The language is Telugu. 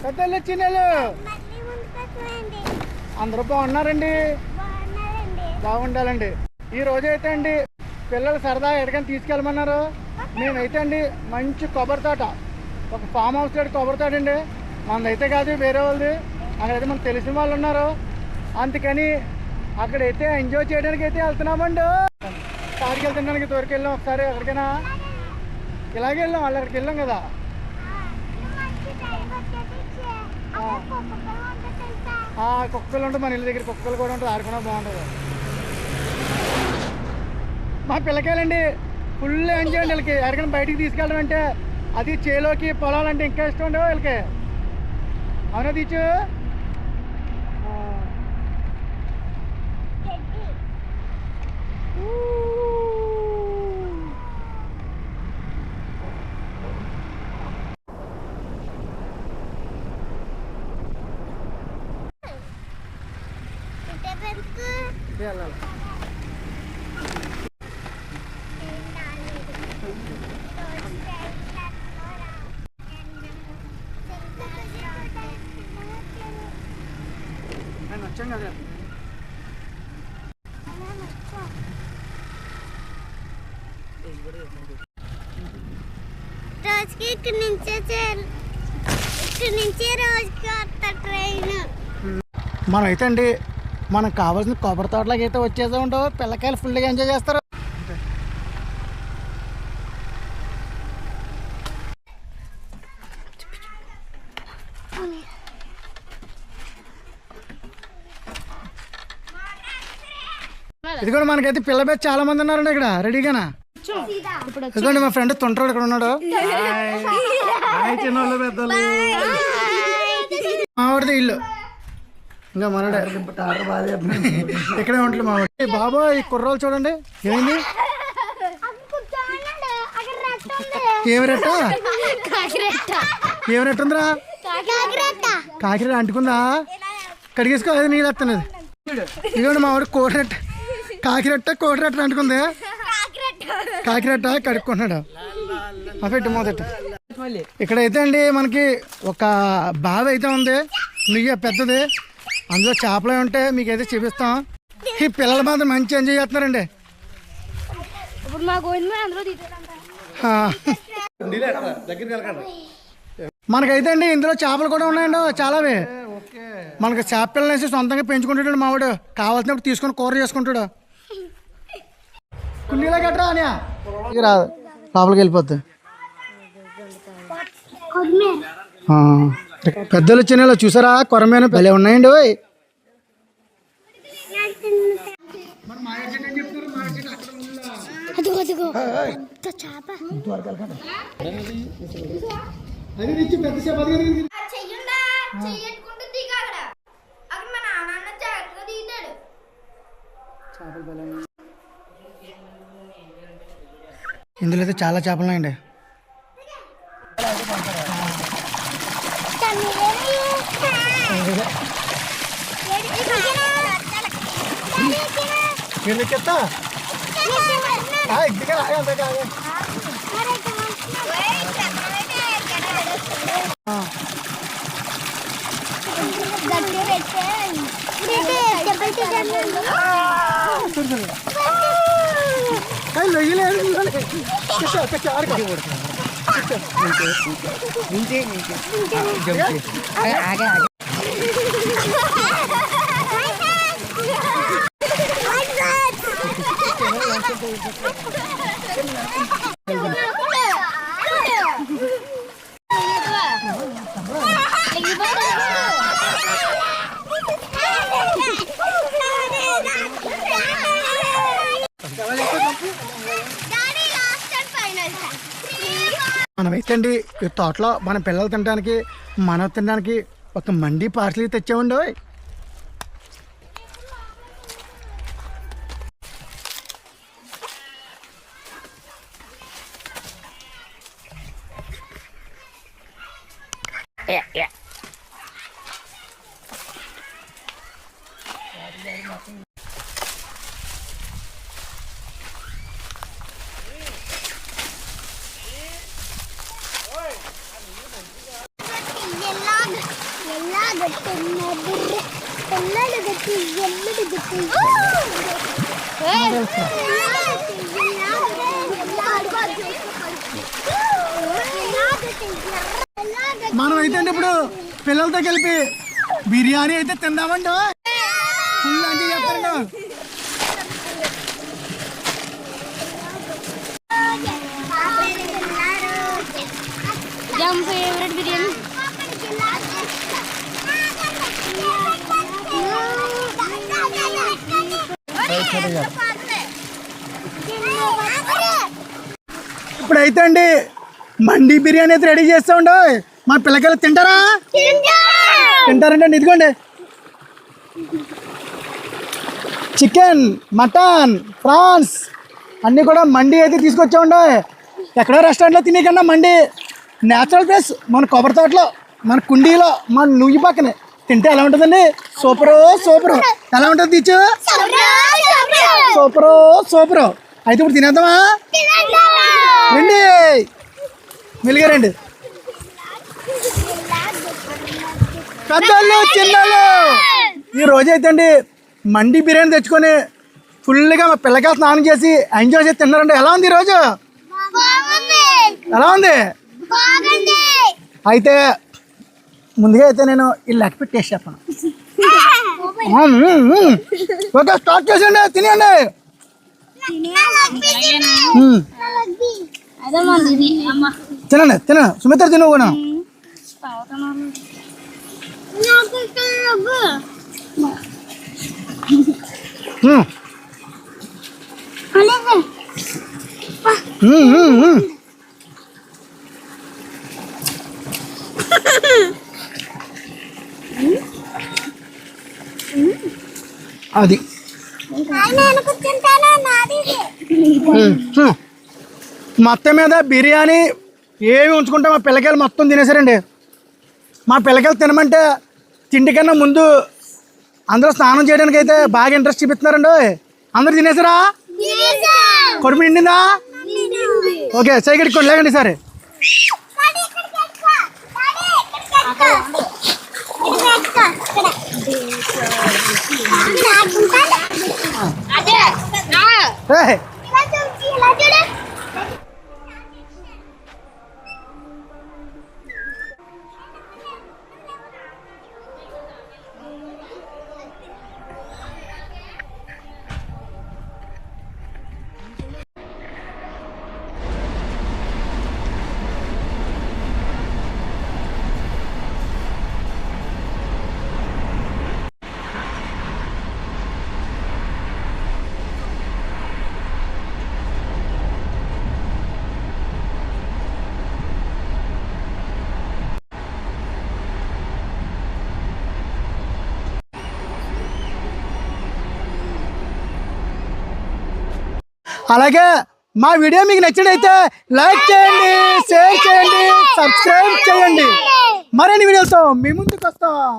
పెద్దలు చిన్నలు అందరూ బాగున్నారండి. బాగుండాలండి. ఈ రోజు అయితే అండి పిల్లలు సరదా ఎక్కడికైనా తీసుకెళ్ళమన్నారు. మేమైతే అండి మంచి కొబ్బరి తోట, ఒక ఫామ్ హౌస్ లో కొబ్బరి తోట అండి. మనదైతే కాదు, వేరే వాళ్ళది. అక్కడైతే మనకు తెలిసిన వాళ్ళు ఉన్నారు. అందుకని అక్కడైతే ఎంజాయ్ చేయడానికి అయితే వెళ్తున్నామండి. కాడికి వెళ్తున్నానికి దూరకు వెళ్ళాం. ఒకసారి ఎక్కడికైనా ఇలాగే వెళ్ళాం, వాళ్ళు అక్కడికి వెళ్ళాం కదా. కుక్కలు ఉంటుంది మన ఇళ్ళ దగ్గర, కుక్కలు కూడా ఉంటుంది, ఆడుకున్నా బాగుంటుంది. మా పిల్లకాయలండి ఫుల్ ఎంజాయ్ అండి. వీళ్ళకి ఎక్కడికైనా బయటికి తీసుకెళ్ళడం అంటే, అది చేలోకి పొలాలంటే ఇంకా ఇష్టం అండి వీళ్ళకి. అవునా తీచ్చు? వచ్చాం కదా. రోజుకి ఇక్కడి నుంచి రోజుకి వస్తా ట్రైన్. మనం అయితే అండి మనకు కావాల్సిన కొబ్బరి తోటలోకి అయితే వచ్చేసా ఉంటావు. పిల్లకాయలు ఫుల్గా ఎంజాయ్ చేస్తారు. ఇది కూడా మనకైతే పిల్ల బెచ్ చాలా మంది ఉన్నారండి ఇక్కడ రెడీగానా. ఇదిగోండి మా ఫ్రెండ్ తొంటరాడు ఇక్కడ ఉన్నాడు. మావాడిది ఇల్లు ఇంకా మనడే ఇక్కడే ఉంటుంది మావాడి. బాబా ఈ కుర్రోలు చూడండి ఏమైంది. ఏమి రెట్ట ఏమి రెట్ట ఉందిరా? కాకిరెట్ట అంటుకుందా? కడిగేసుకో, అది నీళ్ళు వస్తున్నది. ఇదిగోండి మావాడు కోడిరెట్ట, కాకిరెట్ట కోడిరెట్ట అంటుకుంది. కాకిరెట్ట కడుక్కుంటున్నాడు. పెట్టు మొదట. ఇక్కడైతే అండి మనకి ఒక బావి అయితే ఉంది, నుయ్య పెద్దది. అందులో చేపలు ఉంటాయి, మీకైతే చూపిస్తాం. ఈ పిల్లల మాత్రం మంచి ఎంజాయ్ చేస్తున్నారండి. మనకైతే అండి ఇందులో చేపలు కూడా ఉన్నాయండి చాలావి. మనకి చేప పిల్లలు వేసి సొంతంగా పెంచుకుంటాడు మావాడు. కావాల్సినప్పుడు తీసుకొని కూర చేసుకుంటాడు. కుండీలో గట్రా అని రాదు, లోపలికి వెళ్ళిపోద్ది. పెద్దలు చిన్నలు చూసారా, కొరమేను భలే ఉన్నాయండి. ఇందులో అయితే చాలా చేపలు ఉన్నాయండి. మనమైతే అండి ఈ తోటలో మన పిల్లలు తినడానికి, మనం తినడానికి ఒక మండి పార్సల్ తెచ్చామండి. మనం అయితే అండి ఇప్పుడు పిల్లలతో కలిపి బిర్యానీ అయితే తిందామండి. ఫుల్ అంటే చెప్తారండి. ఫేవరెట్ బిర్యానీ ఇప్పుడైతే అండి మండి బిర్యానీ అయితే రెడీ చేస్తా ఉండు. మా పిల్లకాయలు తింటారా? తింటారండి. ఇదిగోండి చికెన్, మటన్, ప్రాన్స్ అన్నీ కూడా మండి అయితే తీసుకొచ్చామండి. ఎక్కడో రెస్టారెంట్లో తినేకన్నా మండి న్యాచురల్ ప్లేస్, మన కొబ్బరి తోటలో, మన కుండీలో, మన నుయ్యి పక్కనే తింటే ఎలా ఉంటుందండి? Super super. ఎలా ఉంటుంది తీచ్చు? Super super. అయితే ఇప్పుడు తినేద్దామా? రండి మెల్లిగా రండి. పెద్దలు చిన్నలు ఈ రోజు అయితే అండి మండి బిర్యానీ తెచ్చుకొని ఫుల్గా మా పిల్లకాయలు స్నానం చేసి ఎంజాయ్ చేసి తిన్నారండి. ఎలా ఉంది ఈరోజు? ఎలా ఉంది? అయితే ముందుగా అయితే నేను ఈ లెక్క పెట్టి టేస్ట్ చెప్పను. ఓకే స్టార్ట్ చేసేయండి. తినేయండి. తినండి తిన సుమిత్ర తిను కూడా. అది మొత్తం మీద బిర్యానీ ఏమి ఉంచుకుంటే మా పిల్లకాయలు మొత్తం తినేసారండి. మా పిల్లకాయలు తినమంటే తిండి కన్నా ముందు అందరూ స్నానం చేయడానికి అయితే బాగా ఇంట్రెస్ట్ చూపిస్తున్నారండి. అందరు తినేసారా? కడుపు నిండిందా? ఓకే సైకిల్ లేకండి సరే. అలాగే మా వీడియో మీకు నచ్చినట్లయితే లైక్ చేయండి, షేర్ చేయండి, సబ్స్క్రైబ్ చేయండి. మరిన్ని వీడియోతో మీ ముందుకు వస్తాం.